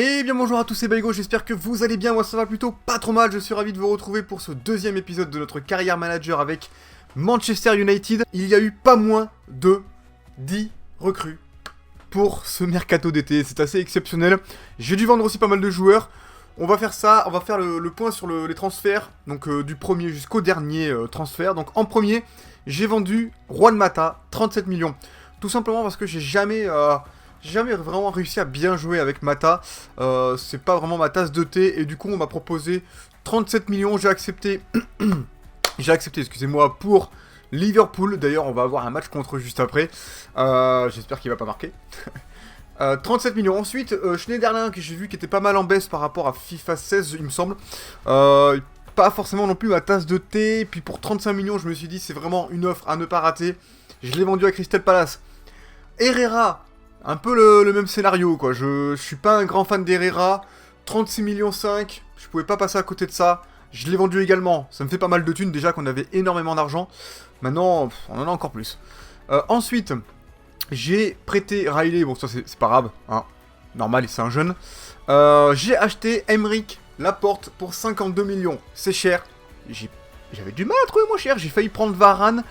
Et bien bonjour à tous, c'est Baigo, j'espère que vous allez bien, moi ça va plutôt pas trop mal, je suis ravi de vous retrouver pour ce deuxième épisode de notre carrière manager avec Manchester United. Il y a eu pas moins de 10 recrues pour ce mercato d'été, c'est assez exceptionnel. J'ai dû vendre aussi pas mal de joueurs. On va faire ça, on va faire le point sur les transferts, donc du premier jusqu'au dernier transfert. Donc en premier, j'ai vendu Juan Mata, 37 millions. Tout simplement parce que j'ai jamais vraiment réussi à bien jouer avec Mata. C'est pas vraiment ma tasse de thé. Et du coup, on m'a proposé 37 millions. J'ai accepté. J'ai accepté, excusez-moi, pour Liverpool. D'ailleurs, on va avoir un match contre eux juste après. J'espère qu'il va pas marquer. 37 millions. Ensuite, Schneiderlin, que j'ai vu qui était pas mal en baisse par rapport à FIFA 16, il me semble. Pas forcément non plus ma tasse de thé. Puis pour 35 millions, je me suis dit, c'est vraiment une offre à ne pas rater. Je l'ai vendu à Crystal Palace. Herrera, un peu le même scénario, quoi. Je suis pas un grand fan d'Herrera. 36 millions 5, je pouvais pas passer à côté de ça. Je l'ai vendu également. Ça me fait pas mal de thunes, déjà qu'on avait énormément d'argent. Maintenant, on en a encore plus. Ensuite, j'ai prêté Riley. Bon, ça, c'est pas grave, hein. Normal, c'est un jeune. J'ai acheté Aymeric Laporte pour 52 millions. C'est cher. J'avais du mal à trouver moins cher. J'ai failli prendre Varane.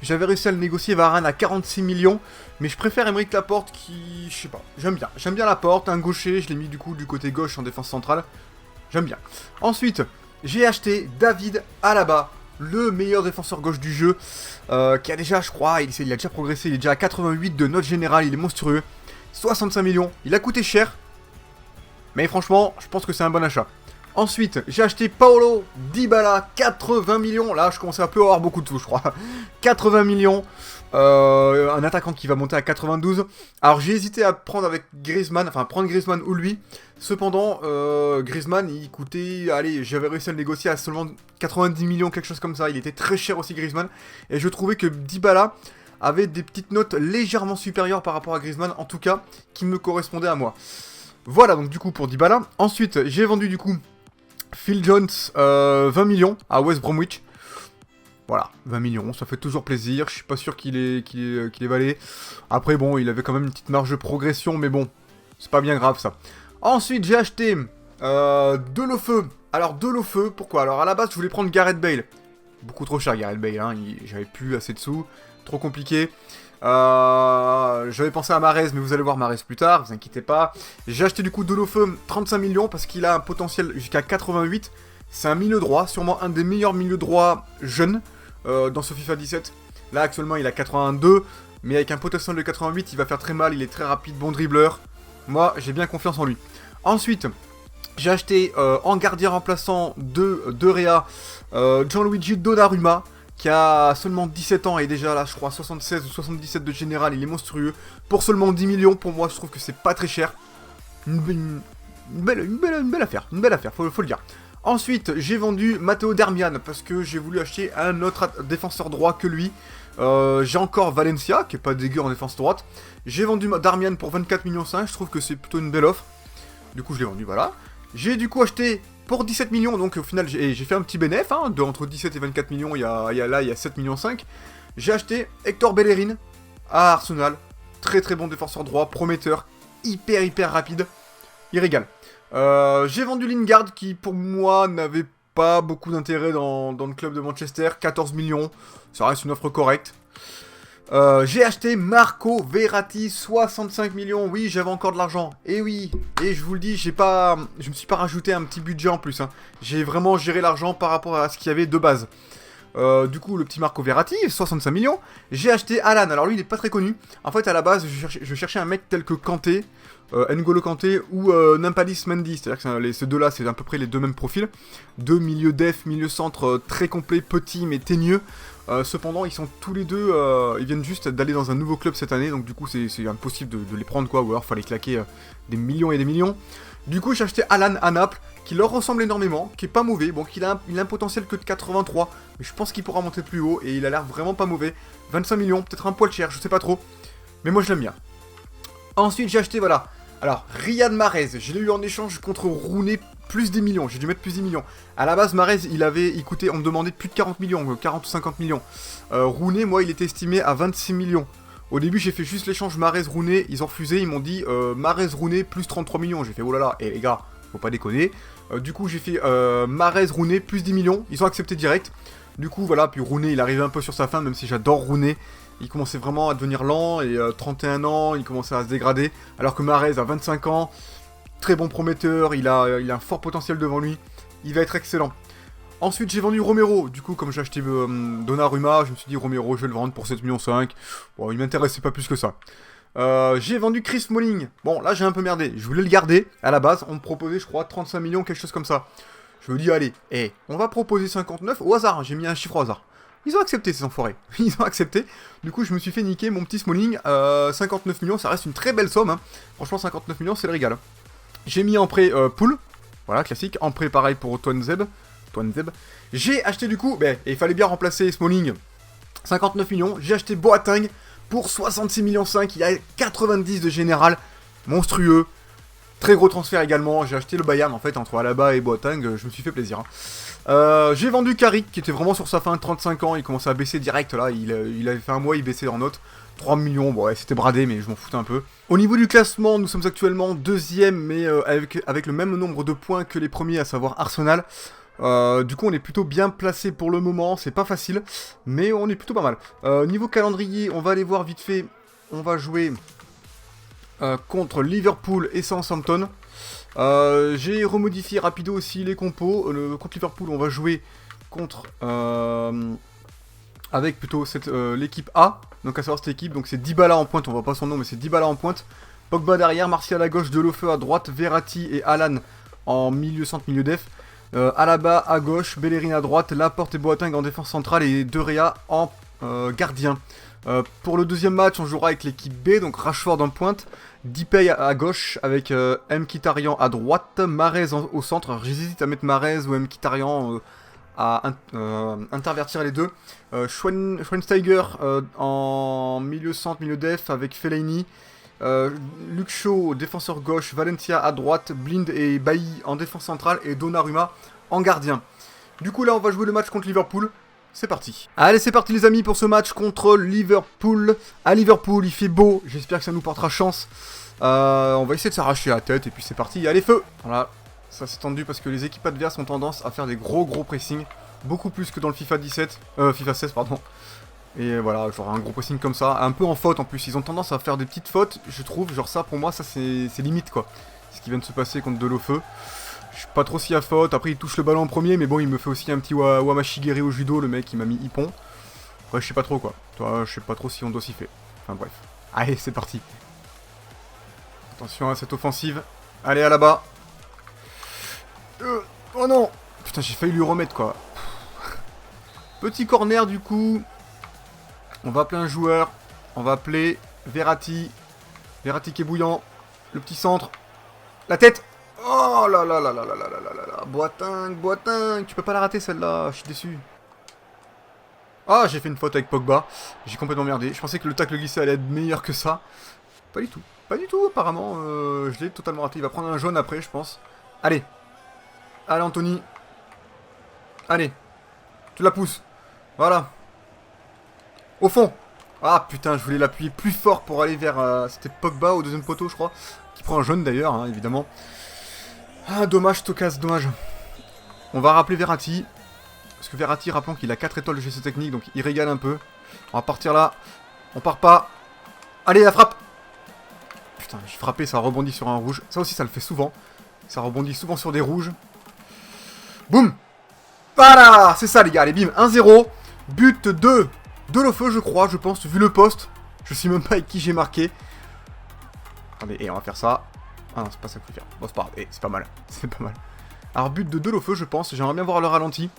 J'avais réussi à le négocier Varane à 46 millions. Mais je préfère Aymeric Laporte qui... Je sais pas. J'aime bien. J'aime bien Laporte. Un gaucher. Je l'ai mis du coup du côté gauche en défense centrale. J'aime bien. Ensuite, j'ai acheté David Alaba. Le meilleur défenseur gauche du jeu. Qui a déjà, je crois, il a déjà progressé. Il est déjà à 88 de note générale. Il est monstrueux. 65 millions. Il a coûté cher. Mais franchement, je pense que c'est un bon achat. Ensuite, j'ai acheté Paulo Dybala, 80 millions. Là, je commençais un peu à avoir beaucoup de sous, je crois. 80 millions. Un attaquant qui va monter à 92. Alors, j'ai hésité à prendre avec Griezmann, enfin, prendre Griezmann ou lui. Cependant, Griezmann, il coûtait... Allez, j'avais réussi à le négocier à seulement 90 millions, quelque chose comme ça. Il était très cher aussi, Griezmann. Et je trouvais que Dybala avait des petites notes légèrement supérieures par rapport à Griezmann, en tout cas, qui me correspondaient à moi. Voilà, donc du coup, pour Dybala. Ensuite, j'ai vendu du coup... Phil Jones, 20 millions à West Bromwich. Voilà, 20 millions, ça fait toujours plaisir. Je suis pas sûr qu'il ait valé. Après, bon, il avait quand même une petite marge de progression, mais bon, c'est pas bien grave ça. Ensuite, j'ai acheté Delofeu. Alors, Delofeu, pourquoi? Alors, à la base, je voulais prendre Gareth Bale. Beaucoup trop cher, Gareth Bale, hein. J'avais plus assez de sous. Trop compliqué. J'avais pensé à Mahrez, mais vous allez voir Mahrez plus tard, vous inquiétez pas. J'ai acheté du coup Delofeu 35 millions parce qu'il a un potentiel jusqu'à 88. C'est un milieu droit, sûrement un des meilleurs milieux droits jeunes dans ce FIFA 17. Là actuellement il a 82, mais avec un potentiel de 88 il va faire très mal, il est très rapide, bon dribbleur. Moi j'ai bien confiance en lui. Ensuite, j'ai acheté en gardien remplaçant de Réa Gianluigi Donnarumma, qui a seulement 17 ans et déjà là je crois 76 ou 77 de général, il est monstrueux. Pour seulement 10 millions, pour moi je trouve que c'est pas très cher. Une belle affaire, faut le dire. Ensuite j'ai vendu Matteo Darmian parce que j'ai voulu acheter un autre défenseur droit que lui. J'ai encore Valencia qui est pas dégueu en défense droite. J'ai vendu Darmian pour 24 millions 5, je trouve que c'est plutôt une belle offre. Du coup je l'ai vendu, voilà. J'ai du coup acheté... Pour 17 millions, donc au final j'ai fait un petit bénéf, hein, entre 17 et 24 millions, il y a 7 millions 5. J'ai acheté Hector Bellerin à Arsenal. Très très bon défenseur droit, prometteur, hyper rapide. Il régale. J'ai vendu Lingard qui pour moi n'avait pas beaucoup d'intérêt dans le club de Manchester. 14 millions, ça reste une offre correcte. J'ai acheté Marco Verratti, 65 millions, oui j'avais encore de l'argent, et oui, et je vous le dis, je me suis pas rajouté un petit budget en plus, hein. J'ai vraiment géré l'argent par rapport à ce qu'il y avait de base. Du coup le petit Marco Verratti, 65 millions, j'ai acheté Alan, alors lui il est pas très connu, en fait à la base je cherchais un mec tel que Kanté, N'Golo Kanté ou Nampalys Mendy, c'est-à-dire que ces deux là c'est à peu près les deux mêmes profils, deux milieux def, milieu centre très complet, petits mais teigneux. Cependant, ils sont tous les deux, ils viennent juste d'aller dans un nouveau club cette année, donc du coup c'est impossible de les prendre quoi, ou alors fallait claquer des millions et des millions. Du coup j'ai acheté Alan à Naples, qui leur ressemble énormément, qui est pas mauvais, bon il a un potentiel que de 83, mais je pense qu'il pourra monter plus haut, et il a l'air vraiment pas mauvais. 25 millions, peut-être un poil cher, je sais pas trop, mais moi je l'aime bien. Ensuite j'ai acheté, voilà, alors Riyad Mahrez, je l'ai eu en échange contre Rooney, plus 10 millions, j'ai dû mettre plus 10 millions. À la base, Mahrez, il coûtait, on me demandait plus de 40 millions, 40 ou 50 millions. Rooney, moi, il était estimé à 26 millions. Au début, j'ai fait juste l'échange Mahrez-Rooney, ils ont refusé, ils m'ont dit Mahrez-Rooney plus 33 millions. J'ai fait oh là là, et les gars, faut pas déconner. Du coup, j'ai fait Mahrez-Rooney plus 10 millions, ils ont accepté direct. Du coup, voilà, puis Rooney, il arrivait un peu sur sa fin, même si j'adore Rooney. Il commençait vraiment à devenir lent, et 31 ans, il commençait à se dégrader. Alors que Mahrez a 25 ans, très bon prometteur, il a un fort potentiel devant lui. Il va être excellent. Ensuite, j'ai vendu Romero. Du coup, comme j'ai acheté Donnarumma, je me suis dit Romero, je vais le vendre pour 7,5 millions. Bon, il m'intéressait pas plus que ça. J'ai vendu Chris Smalling. Bon, là, j'ai un peu merdé. Je voulais le garder. À la base, on me proposait, je crois, 35 millions, quelque chose comme ça. Je me dis, allez, on va proposer 59 au hasard. J'ai mis un chiffre au hasard. Ils ont accepté, ces enfoirés. Ils ont accepté. Du coup, je me suis fait niquer mon petit Smalling. 59 millions, ça reste une très belle somme. Hein. Franchement, 59 millions, c'est le régal. J'ai mis en prêt Poul. Voilà, classique. En prêt, pareil pour Twanzeb. J'ai acheté du coup, il fallait bien remplacer Smalling. 59 millions. J'ai acheté Boateng pour 66,5 millions. Il y a 90 de général. Monstrueux. Très gros transfert également. J'ai acheté le Bayern en fait entre Alaba et Boateng. Je me suis fait plaisir. J'ai vendu Carrick qui était vraiment sur sa fin, 35 ans. Il commençait à baisser direct là. Il avait fait un mois, il baissait en note. 3 millions, bon ouais, c'était bradé, mais je m'en foutais un peu. Au niveau du classement, nous sommes actuellement deuxième, mais avec le même nombre de points que les premiers, à savoir Arsenal. Du coup, on est plutôt bien placé pour le moment, c'est pas facile, mais on est plutôt pas mal. Niveau calendrier, on va aller voir vite fait. On va jouer contre Liverpool et Southampton. J'ai remodifié rapido aussi les compos. Contre Liverpool, on va jouer contre... avec plutôt l'équipe A. Donc à savoir cette équipe, donc c'est Dybala en pointe, on voit pas son nom, mais c'est Dybala en pointe. Pogba derrière, Martial à gauche, Delofeu à droite, Verratti et Alan en milieu centre, milieu def. Alaba à gauche, Bellerin à droite, Laporte et Boateng en défense centrale et De Gea en gardien. Pour le deuxième match, on jouera avec l'équipe B, donc Rashford en pointe, Depay à gauche avec Mkhitaryan à droite, Mahrez au centre. Alors j'hésite à mettre Mahrez ou Mkhitaryan à intervertir les deux. Schweinsteiger en milieu centre, milieu def avec Fellaini. Luke Shaw, défenseur gauche, Valencia à droite, Blind et Bailly en défense centrale et Donnarumma en gardien. Du coup là on va jouer le match contre Liverpool. C'est parti. Allez c'est parti les amis pour ce match contre Liverpool. À Liverpool il fait beau, j'espère que ça nous portera chance. On va essayer de s'arracher la tête et puis c'est parti, allez feu. Voilà, ça s'est tendu parce que les équipes adverses ont tendance à faire des gros pressing. Beaucoup plus que dans le FIFA 16 pardon. Et voilà, genre un gros pressing comme ça, un peu en faute en plus. Ils ont tendance à faire des petites fautes, je trouve. Genre ça, pour moi, ça c'est limite quoi. Ce qui vient de se passer contre Delofeu. Je sais pas trop s'il y a faute. Après, il touche le ballon en premier, mais bon, il me fait aussi un petit Wamashigiri au judo, le mec, il m'a mis hippon. Après, je sais pas trop quoi. Toi, je sais pas trop si on doit s'y faire. Enfin bref. Allez, c'est parti. Attention à cette offensive. Allez, à là-bas. Oh non! Putain, j'ai failli lui remettre quoi. Petit corner du coup. On va appeler un joueur. On va appeler Verratti. Verratti qui est bouillant. Le petit centre. La tête. Oh là là là là là là là là là. Boateng. Tu peux pas la rater celle-là. Je suis déçu. Ah, j'ai fait une faute avec Pogba. J'ai complètement merdé. Je pensais que le tacle glissé allait être meilleur que ça. Pas du tout. Pas du tout apparemment. Je l'ai totalement raté. Il va prendre un jaune après je pense. Allez. Allez Anthony. Allez. Tu la pousses. Voilà. Au fond. Ah putain, je voulais l'appuyer plus fort pour aller vers... C'était Pogba au deuxième poteau, je crois. Qui prend un jaune d'ailleurs, hein, évidemment. Ah, dommage, Stokas, dommage. On va rappeler Verratti. Parce que Verratti, rappelons qu'il a 4 étoiles de GC technique, donc il régale un peu. On va partir là. On part pas. Allez, la frappe. Putain, j'ai frappé, ça rebondit sur un rouge. Ça aussi, ça le fait souvent. Ça rebondit souvent sur des rouges. Boum. Voilà, c'est ça les gars, allez bim, 1-0. But de Delofeu, je crois, je pense, vu le poste. Je sais même pas avec qui j'ai marqué. Attendez, et on va faire ça. Ah non, c'est pas ça qu'il faut faire. Bon, c'est pas grave, c'est pas mal. C'est pas mal. Alors, but de Delofeu, je pense. J'aimerais bien voir le ralenti.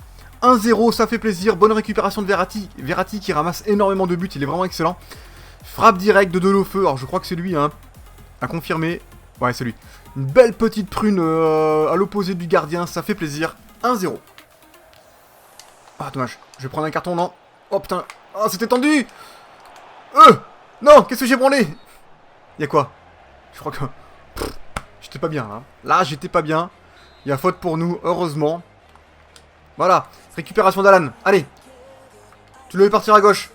1-0, ça fait plaisir. Bonne récupération de Verratti. Verratti qui ramasse énormément de buts, il est vraiment excellent. Frappe directe de Delofeu. Alors, je crois que c'est lui, hein. À confirmer. Ouais, c'est lui. Une belle petite prune à l'opposé du gardien, ça fait plaisir. 1-0. Ah, dommage. Je vais prendre un carton, non? Oh, putain. Oh, c'était tendu. Non, qu'est-ce que j'ai branlé? Y'a quoi? Je crois que... J'étais pas bien, hein. Là, j'étais pas bien. Il y a faute pour nous, heureusement. Voilà. Récupération d'Alan. Allez. Tu le veux partir à gauche.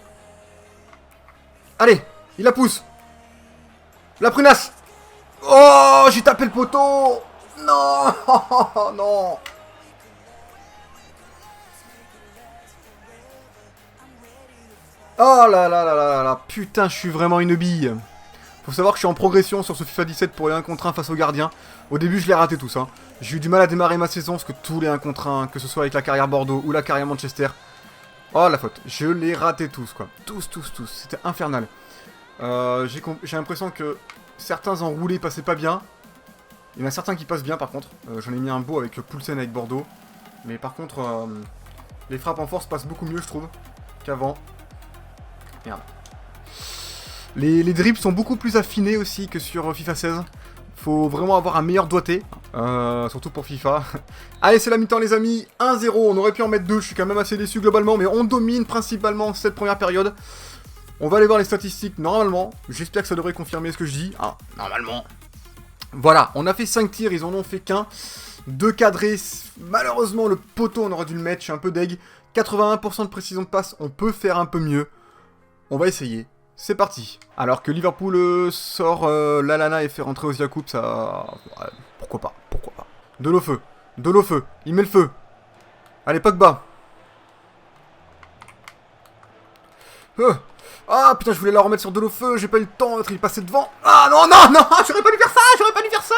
Allez. Il la pousse. La prunasse. Oh, j'ai tapé le poteau. Non. Non. Oh là là là là là. Putain, je suis vraiment une bille. Faut savoir que je suis en progression sur ce FIFA 17 pour les 1 contre 1 face aux gardiens. Au début, je l'ai raté tous. Hein. J'ai eu du mal à démarrer ma saison parce que tous les 1 contre 1, que ce soit avec la carrière Bordeaux ou la carrière Manchester. Oh la faute. Je les raté tous quoi. Tous. C'était infernal. J'ai l'impression que certains enroulés passaient pas bien. Il y en a certains qui passent bien par contre. J'en ai mis un beau avec Poulsen avec Bordeaux. Mais par contre, les frappes en force passent beaucoup mieux je trouve qu'avant. Merde. Les dribbles sont beaucoup plus affinés aussi que sur FIFA 16. Faut vraiment avoir un meilleur doigté. Surtout pour FIFA. Allez, c'est la mi-temps les amis. 1-0. On aurait pu en mettre 2. Je suis quand même assez déçu globalement. Mais on domine principalement cette première période. On va aller voir les statistiques normalement. J'espère que ça devrait confirmer ce que je dis. Ah, normalement. Voilà, on a fait 5 tirs. Ils en ont fait qu'un. 2 cadrés. Malheureusement, le poteau, on aurait dû le mettre. Je suis un peu deg. 81% de précision de passe. On peut faire un peu mieux. On va essayer. C'est parti. Alors que Liverpool sort Lallana et fait rentrer Ozyakup, ça... pourquoi pas. De l'eau feu. Il met le feu. Allez, Pogba. Ah, putain, je voulais la remettre sur de l'eau feu, j'ai pas eu le temps, il passait devant. Ah, non, j'aurais pas dû faire ça,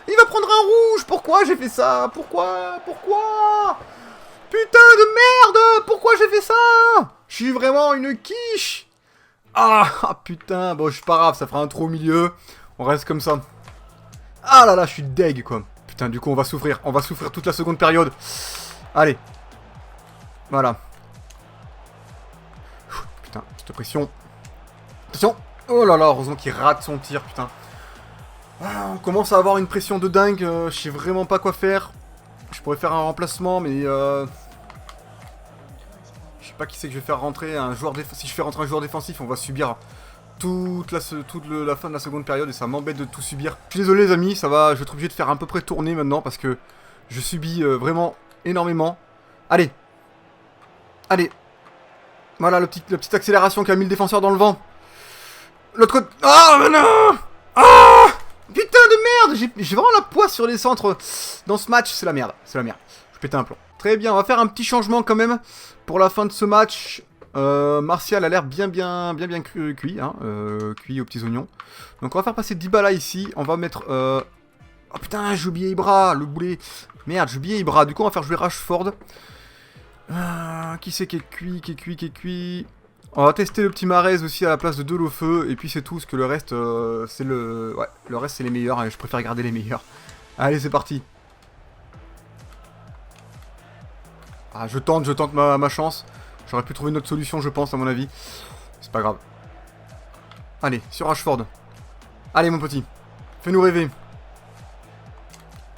Il va prendre un rouge, pourquoi j'ai fait ça? Pourquoi? Putain de merde! Pourquoi j'ai fait ça? Je suis vraiment une quiche! Ah putain, bon, je suis pas grave, ça fera un trou au milieu. On reste comme ça. Ah là là, je suis deg, quoi. Putain, du coup, on va souffrir. On va souffrir toute la seconde période. Allez. Voilà. Putain, petite pression. Attention! Oh là là, heureusement qu'il rate son tir, putain. Ah, on commence à avoir une pression de dingue. Je sais vraiment pas quoi faire. Je pourrais faire un remplacement, mais je sais pas qui c'est que je vais faire rentrer. Un joueur si je fais rentrer un joueur défensif, on va subir toute la fin de la seconde période et ça m'embête de tout subir. Je suis désolé les amis, ça va. Je vais être obligé de faire à peu près tourner maintenant parce que je subis vraiment énormément. Allez. Voilà la petite accélération qui a mis le défenseur dans le vent. L'autre côté. Ah mais non. Ah putain de merde. J'ai vraiment la poisse sur les centres dans ce match. C'est la merde. Je pétais un plomb. Très bien, on va faire un petit changement quand même pour la fin de ce match. Martial a l'air bien cuit, hein, cuit aux petits oignons. Donc on va faire passer Dybala ici. On va mettre... Oh putain, j'ai oublié Ibra, le boulet. Merde, j'ai oublié Ibra. Du coup, on va faire jouer Rashford. Qui c'est qui est cuit. On va tester le petit Mahrez aussi à la place de Delofeu. Et puis c'est tout, parce que le reste, c'est le... Ouais, le reste c'est les meilleurs, et je préfère garder les meilleurs. Allez, c'est parti. Ah, je tente ma chance. J'aurais pu trouver une autre solution, je pense, à mon avis. C'est pas grave. Allez, sur Rashford. Allez, mon petit. Fais-nous rêver.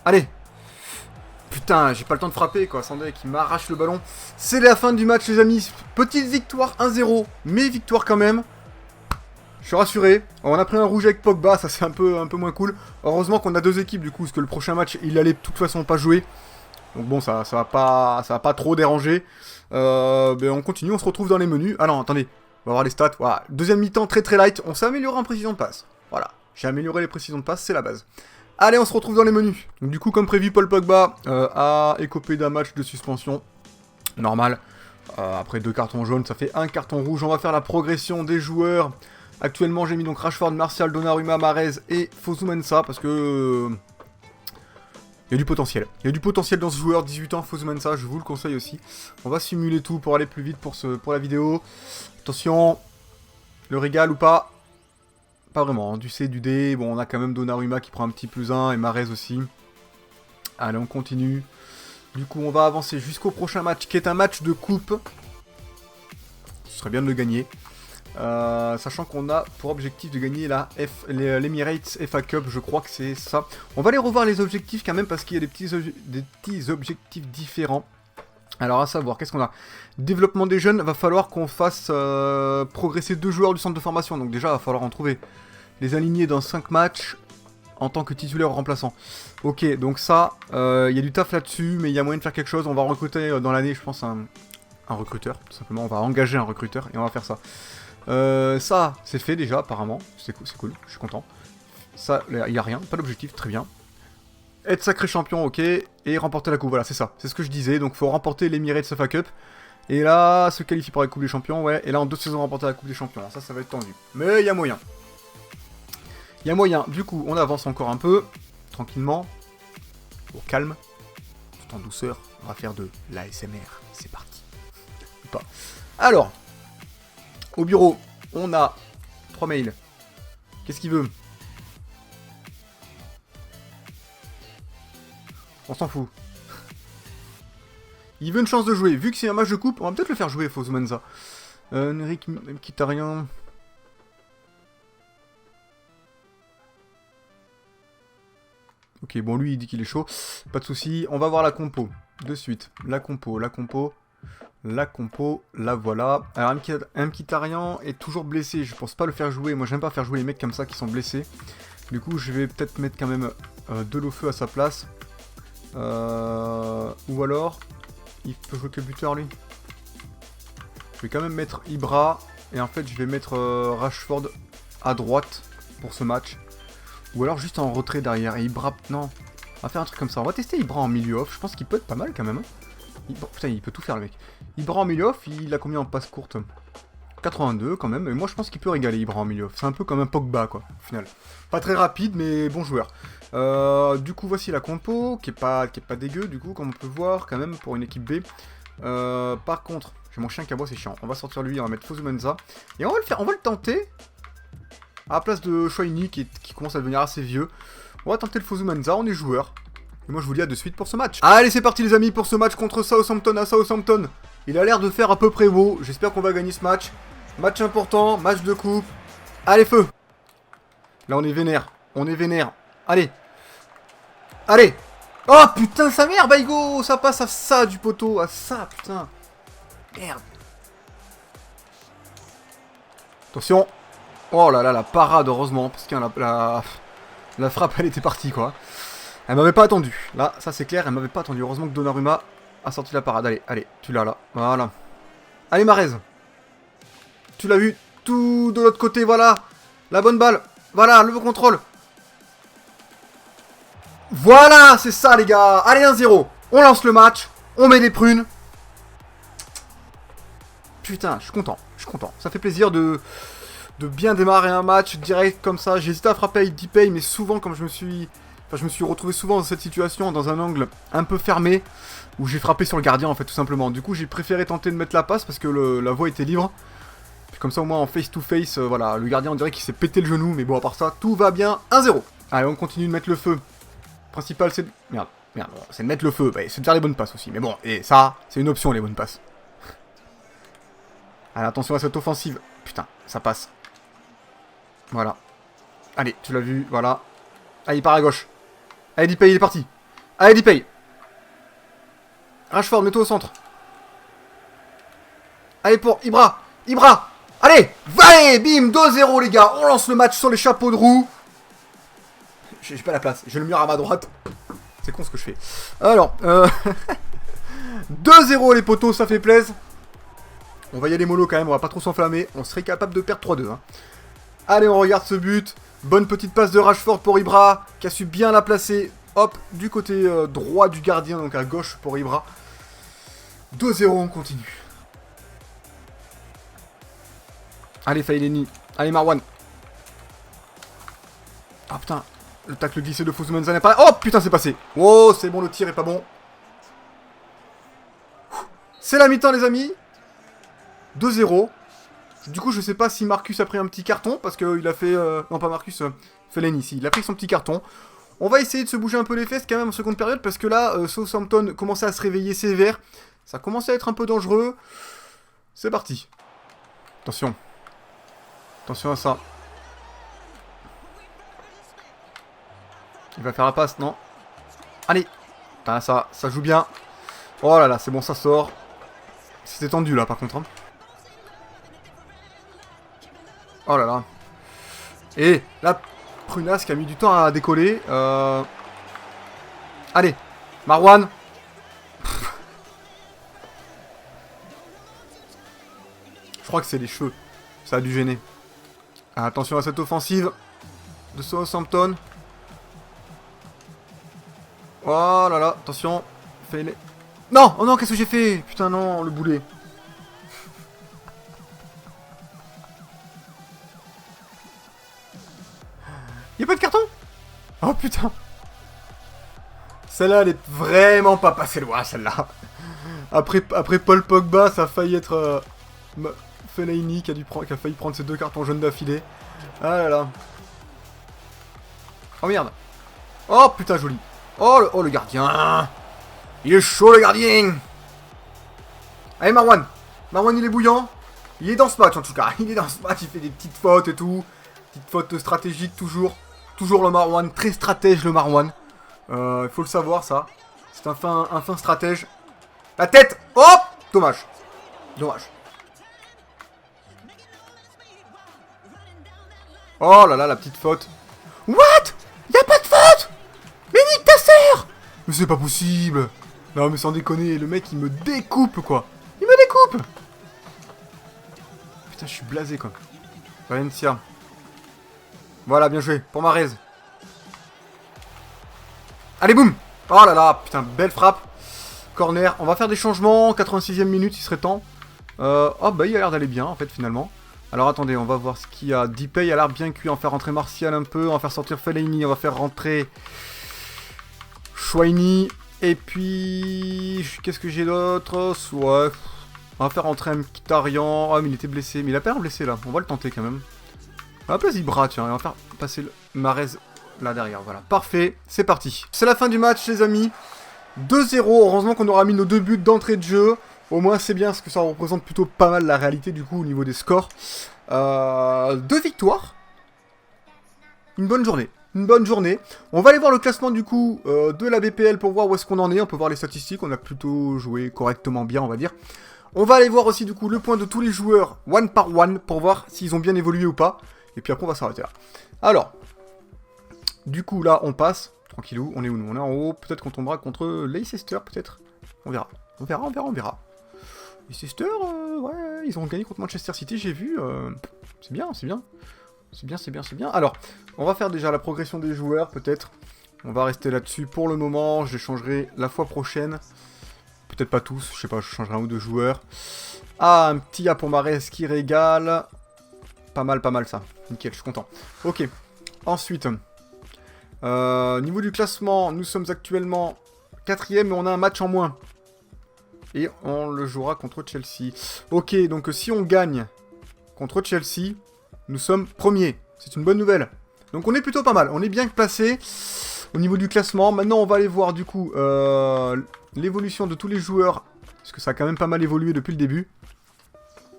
Allez. Putain, j'ai pas le temps de frapper, quoi. Sandé qui m'arrache le ballon. C'est la fin du match, les amis. Petite victoire 1-0, mais victoire quand même. Je suis rassuré. On a pris un rouge avec Pogba, ça c'est un peu moins cool. Heureusement qu'on a deux équipes, du coup, parce que le prochain match, il allait de toute façon pas jouer. Donc bon, ça va pas trop déranger. Ben on continue, on se retrouve dans les menus. Ah non, attendez, on va voir les stats. Voilà, deuxième mi-temps très light. On s'est amélioré en précision de passe. Voilà, j'ai amélioré les précisions de passe, c'est la base. Allez, on se retrouve dans les menus. Donc du coup, comme prévu, Paul Pogba a écopé d'un match de suspension. Normal. Après 2 cartons jaunes, ça fait 1 carton rouge. On va faire la progression des joueurs. Actuellement, j'ai mis donc Rashford, Martial, Donnarumma, Mahrez et Fosu Mensah parce que... il y a du potentiel. Il y a du potentiel dans ce joueur, 18 ans, Fosu Mensah, je vous le conseille aussi. On va simuler tout pour aller plus vite pour la vidéo. Attention, le régal ou pas? Pas vraiment, du C, du D. Bon, on a quand même Donnarumma qui prend un petit +1 et Mahrez aussi. Allez, on continue. Du coup, on va avancer jusqu'au prochain match, qui est un match de coupe. Ce serait bien de le gagner. Sachant qu'on a pour objectif de gagner l'Emirates FA Cup, je crois que c'est ça. On va aller revoir les objectifs quand même, parce qu'il y a des petits objectifs différents. Alors à savoir, qu'est-ce qu'on a? Développement des jeunes, va falloir qu'on fasse progresser 2 joueurs du centre de formation. Donc déjà, il va falloir en trouver. Les aligner dans 5 matchs en tant que titulaire ou remplaçant. Ok, donc ça, il y a du taf là-dessus, mais il y a moyen de faire quelque chose. On va recruter dans l'année, je pense, un recruteur. Tout simplement, on va engager un recruteur et on va faire ça. Ça, c'est fait déjà, apparemment. C'est cool, je suis content. Ça, il n'y a rien, pas d'objectif, très bien. Être sacré champion, ok, et remporter la coupe, voilà, c'est ça. C'est ce que je disais, donc faut remporter l'Emirates FA Cup. Et là, se qualifier pour la Coupe des Champions, ouais. Et là, en 2 saisons, remporter la Coupe des Champions. Ça va être tendu. Mais il y a moyen. Il y a moyen. Du coup, on avance encore un peu, tranquillement, au calme, tout en douceur. On va faire de l'ASMR. C'est parti. Ou pas. Alors, au bureau, on a 3 mails. Qu'est-ce qu'il veut? On s'en fout. Il veut une chance de jouer. Vu que c'est un match de coupe, on va peut-être le faire jouer, Fozumenza. Neric Mkhitaryan. Ok, bon, lui, il dit qu'il est chaud. Pas de souci. On va voir la compo. De suite. La compo. La voilà. Alors, Mkhitaryan est toujours blessé. Je pense pas le faire jouer. Moi, j'aime pas faire jouer les mecs comme ça qui sont blessés. Du coup, je vais peut-être mettre quand même Delofeu à sa place. Ou alors... Il peut jouer que buteur, lui. Je vais quand même mettre Ibra. Et en fait, je vais mettre Rashford à droite pour ce match. Ou alors juste en retrait derrière. Et Ibra... Non. On va faire un truc comme ça. On va tester Ibra en milieu off. Je pense qu'il peut être pas mal quand même. Putain, il peut tout faire, le mec. Ibra en milieu off, il a combien en passe courte? 82 quand même. Et moi, je pense qu'il peut régaler Ibra en milieu off. C'est un peu comme un Pogba, quoi, au final. Pas très rapide, mais bon joueur. Du coup, voici la compo, qui est pas dégueu, du coup, comme on peut voir, quand même, pour une équipe B. Par contre, j'ai mon chien qui aboie, c'est chiant. On va sortir lui, on va mettre Fozumenza. Et on va le faire, on va le tenter. À la place de Chouini, qui commence à devenir assez vieux. On va tenter le Fozumenza, on est joueur. Et moi, je vous dis à de suite pour ce match. Allez, c'est parti, les amis, pour ce match contre Southampton à Southampton. Il a l'air de faire à peu près beau. J'espère qu'on va gagner ce match. Match important, match de coupe. Allez, feu! Là, on est vénère. On est vénère. Allez. Allez. Oh, putain, sa mère, Baigo. Ça passe à ça, du poteau. À ça, putain. Merde. Attention. Oh là là, la parade, heureusement. Parce que la frappe, elle était partie, quoi. Elle m'avait pas attendu. Là, ça, c'est clair. Elle m'avait pas attendu. Heureusement que Donnarumma a sorti la parade. Allez, allez. Tu l'as, là. Voilà. Allez, Mahrez. Tu l'as vu. Tout de l'autre côté, voilà. La bonne balle. Voilà, le contrôle. Voilà, c'est ça, les gars. Allez, 1-0. On lance le match. On met des prunes. Putain, je suis content. Je suis content. Ça fait plaisir de bien démarrer un match direct comme ça. J'ai hésité à frapper avec D-Pay, mais souvent, comme je me suis retrouvé souvent dans cette situation, dans un angle un peu fermé, où j'ai frappé sur le gardien, en fait, tout simplement. Du coup, j'ai préféré tenter de mettre la passe parce que la voie était libre. Puis comme ça, au moins, en face-to-face, voilà, le gardien, on dirait qu'il s'est pété le genou, mais bon, à part ça, tout va bien. 1-0. Allez, on continue de mettre le feu. Le principal, c'est de... Merde, c'est de mettre le feu. Bah, c'est de faire les bonnes passes aussi. Mais bon, et ça, c'est une option, les bonnes passes. Allez, attention à cette offensive. Putain, ça passe. Voilà. Allez, tu l'as vu, voilà. Allez, il part à gauche. Allez, D-Pay, il est parti. Allez, D-Pay. Rashford, mets-toi au centre. Allez, pour Ibra. Ibra. Allez, allez, bim, 2-0, les gars. On lance le match sur les chapeaux de roue. J'ai pas la place. J'ai le mur à ma droite. C'est con ce que je fais. Alors, 2-0, les potos, ça fait plaisir. On va y aller mollo quand même, on va pas trop s'enflammer. On serait capable de perdre 3-2. Hein. Allez, on regarde ce but. Bonne petite passe de Rashford pour Ibra, qui a su bien la placer. Hop, du côté droit du gardien, donc à gauche pour Ibra. 2-0, on continue. Allez, Fellaini. Allez, Marwan. Ah putain, le tacle glissé de Fozumenza n'est pas là. Oh putain, c'est passé. Oh, c'est bon, le tir est pas bon. C'est la mi-temps, les amis. 2-0. Du coup, je sais pas si Marcus a pris un petit carton, parce qu'il a fait... non, pas Marcus, Fellaini, ici. Il a pris son petit carton. On va essayer de se bouger un peu les fesses quand même en seconde période, parce que là, Southampton commençait à se réveiller sévère. Ça commençait à être un peu dangereux. C'est parti. Attention. Attention à ça. Il va faire la passe, non? Allez. Putain, ça joue bien. Oh là là, c'est bon, ça sort. C'était tendu là, par contre. Hein. Oh là là. Et la prunasse qui a mis du temps à décoller. Allez, Marwan. Je crois que c'est les cheveux. Ça a dû gêner. Attention à cette offensive de Southampton. Oh là là, attention. Fais-les. Non! Oh non, qu'est-ce que j'ai fait? Putain, non, le boulet. Y'a pas de carton? Oh putain. Celle-là, elle est vraiment pas passée loin, celle-là. Après Paul Pogba, ça a failli être Fellaini qui a failli prendre ses 2 cartons jaunes d'affilée. Ah là là. Oh merde. Oh putain, joli. Oh le gardien. Il est chaud, le gardien. Allez, Marwan. Marwan, il est bouillant. Il est dans ce match, en tout cas. Il est dans ce match, il fait des petites fautes et tout. Petites fautes stratégiques, toujours. Toujours le Marwan. Très stratège, le Marwan. Il faut le savoir, ça. C'est un fin stratège. La tête. Hop. Dommage. Dommage. Oh là là, la petite faute. What? Y'a pas de faute? Mais nique ta sœur! Mais c'est pas possible. Non mais sans déconner, le mec il me découpe quoi. Il me découpe. Putain, je suis blasé quoi. Valencia. Voilà, bien joué. Pour Mahrez. Allez, boum. Oh là là, putain, belle frappe. Corner. On va faire des changements. 86e minute, il serait temps. Oh bah il a l'air d'aller bien en fait finalement. Alors attendez, on va voir ce qu'il y a. Depay a l'air bien cuit. On va faire rentrer Martial un peu. On va faire sortir Fellaini. On va faire rentrer Chouaini. Et puis... Qu'est-ce que j'ai d'autre? Ouais. On va faire rentrer Mkhitaryan. Ah mais il était blessé. Mais il a pas l'air blessé là. On va le tenter quand même. On va placer Ibra, tiens. Et on va faire passer le Mahrez là derrière. Voilà. Parfait. C'est parti. C'est la fin du match les amis. 2-0. Heureusement qu'on aura mis nos 2 buts d'entrée de jeu. Au moins c'est bien parce que ça représente plutôt pas mal la réalité du coup au niveau des scores. 2 victoires. Une bonne journée. Une bonne journée. On va aller voir le classement du coup de la BPL pour voir où est-ce qu'on en est. On peut voir les statistiques. On a plutôt joué correctement bien on va dire. On va aller voir aussi du coup le point de tous les joueurs one par one pour voir s'ils ont bien évolué ou pas. Et puis après on va s'arrêter là. Alors. Du coup là on passe. Tranquillou. On est où nous? On est en haut. Peut-être qu'on tombera contre Leicester peut-être. On verra. On verra. Leicester, ouais, ils ont gagné contre Manchester City, j'ai vu. C'est bien. Alors, on va faire déjà la progression des joueurs, peut-être. On va rester là-dessus pour le moment. Je les changerai la fois prochaine. Peut-être pas tous, je sais pas, je changerai 1 ou 2 joueurs. Ah, un petit A pour Mahrez qui régale. Pas mal ça. Nickel, je suis content. Ok. Ensuite, niveau du classement, nous sommes actuellement 4ème, mais on a un match en moins. Et on le jouera contre Chelsea. Ok, donc si on gagne contre Chelsea, nous sommes premiers. C'est une bonne nouvelle. Donc on est plutôt pas mal. On est bien placé au niveau du classement. Maintenant, on va aller voir du coup l'évolution de tous les joueurs. Parce que ça a quand même pas mal évolué depuis le début.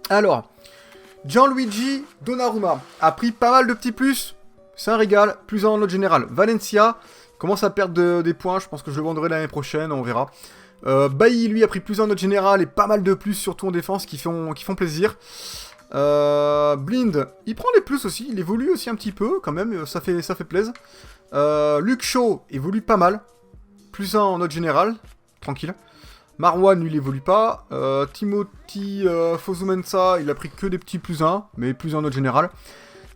Alors, Gianluigi Donnarumma a pris pas mal de petits plus. C'est un régal. Plus 1 en note générale. Valencia commence à perdre des points. Je pense que je le vendrai l'année prochaine. On verra. Bailly, lui, a pris plus en note générale et pas mal de plus, surtout en défense, qui font plaisir. Blind, il prend des plus aussi, il évolue aussi un petit peu, quand même, ça fait plaisir. Luke Shaw évolue pas mal. Plus 1 en note générale, tranquille. Marwan, lui, il évolue pas. Timothy Fosu-Mensah, il a pris que des petits plus 1, mais plus 1 en note générale.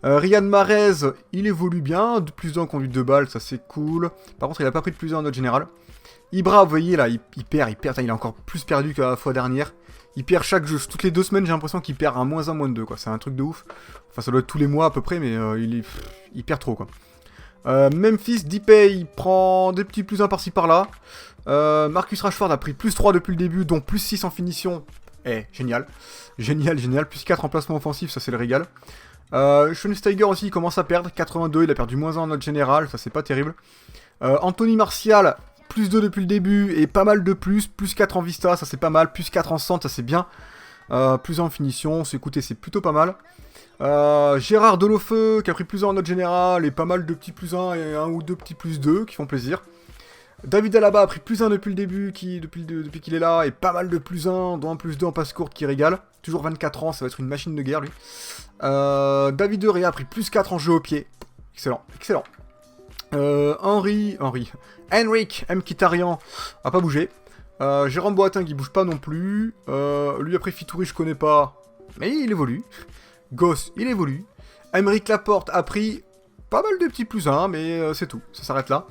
Riyad Mahrez, il évolue bien, plus 1 en conduite de balle, ça c'est cool. Par contre, il a pas pris de plus 1 en note générale. Ibra, vous voyez là, il perd, il a encore plus perdu que la fois dernière. Il perd chaque jeu, toutes les 2 semaines j'ai l'impression qu'il perd un -1, -2 quoi, c'est un truc de ouf. Enfin ça doit être tous les mois à peu près, mais il perd trop quoi. Memphis, Depay, il prend des petits plus 1 par-ci par-là. Marcus Rashford a pris plus 3 depuis le début, dont plus 6 en finition. Génial. Génial, plus 4 en placement offensif, ça c'est le régal. Schweinsteiger aussi, il commence à perdre, 82, il a perdu -1 en note générale, ça c'est pas terrible. Anthony Martial... Plus 2 depuis le début et pas mal de plus 4 en vista, ça c'est pas mal, plus 4 en centre, ça c'est bien. Plus 1 en finition, écoutez, c'est plutôt pas mal. Gérard Delofeu qui a pris plus 1 en note générale et pas mal de petits plus 1 et 1 ou 2 petits plus 2 qui font plaisir. David Alaba a pris plus 1 depuis le début, depuis qu'il est là, et pas mal de plus 1, dont un plus 2 en passe courte qui régale. Toujours 24 ans, ça va être une machine de guerre lui. David De Gea a pris plus 4 en jeu au pied. Excellent. Henrik Mkhitaryan a pas bougé. Jérôme Boateng qui bouge pas non plus. Lui après Fitouri je connais pas, mais il évolue. Goss, il évolue. Aymeric Laporte a pris pas mal de petits plus 1, mais c'est tout, ça s'arrête là.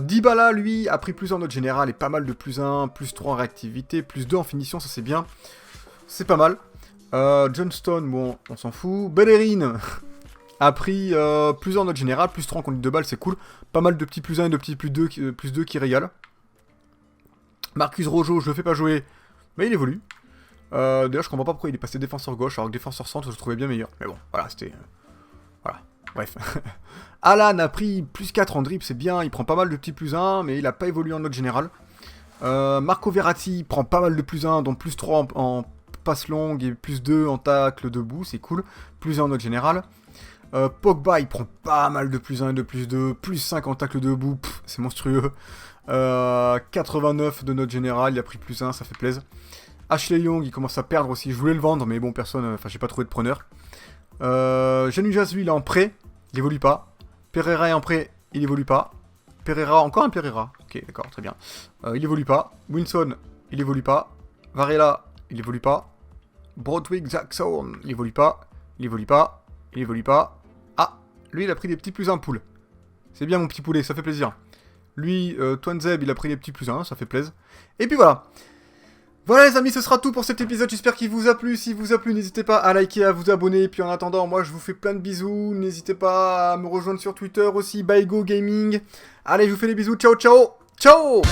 Dybala, lui, a pris plus 1 en note générale et pas mal de plus 1, plus 3 en réactivité, plus 2 en finition, ça c'est bien. C'est pas mal. Johnston, bon, on s'en fout. Bellerin a pris plus 1 en note générale, plus 3 en conduite de balle, c'est cool. Pas mal de petits plus 1 et de petits plus 2 qui régalent. Marcus Rojo, je le fais pas jouer, mais il évolue. D'ailleurs, je comprends pas pourquoi il est passé défenseur gauche, alors que défenseur centre, je le trouvais bien meilleur. Mais bon, voilà, c'était... voilà, bref. Alan a pris plus 4 en dribble, c'est bien, il prend pas mal de petits plus 1, mais il a pas évolué en note générale. Marco Verratti prend pas mal de plus 1, dont plus 3 en passe longue et plus 2 en tacle debout, c'est cool. Plus 1 en note générale. Pogba, il prend pas mal de plus 1 et de plus 2, plus 5 en tacle debout, c'est monstrueux. 89 de note générale, il a pris plus 1, ça fait plaisir. Ashley Young, il commence à perdre aussi, je voulais le vendre, mais bon, personne, enfin, j'ai pas trouvé de preneur. Janujas, lui, il est en prêt, il évolue pas. Pereira est en prêt, il évolue pas. Pereira, encore un Pereira, ok, d'accord, très bien. Il évolue pas. Winson, il évolue pas. Varela, il évolue pas. Broadwick Jackson, il évolue pas. Il évolue pas. Il évolue pas. Ah, lui, il a pris des petits plus 1 poule. C'est bien, mon petit poulet, ça fait plaisir. Lui, Twanzeb, il a pris des petits plus 1, ça fait plaisir. Et puis voilà. Voilà les amis, ce sera tout pour cet épisode, j'espère qu'il vous a plu. Si vous a plu, n'hésitez pas à liker, à vous abonner. Et puis en attendant, moi je vous fais plein de bisous. N'hésitez pas à me rejoindre sur Twitter aussi, ByGo Gaming. Allez, je vous fais des bisous, ciao ciao. Ciao.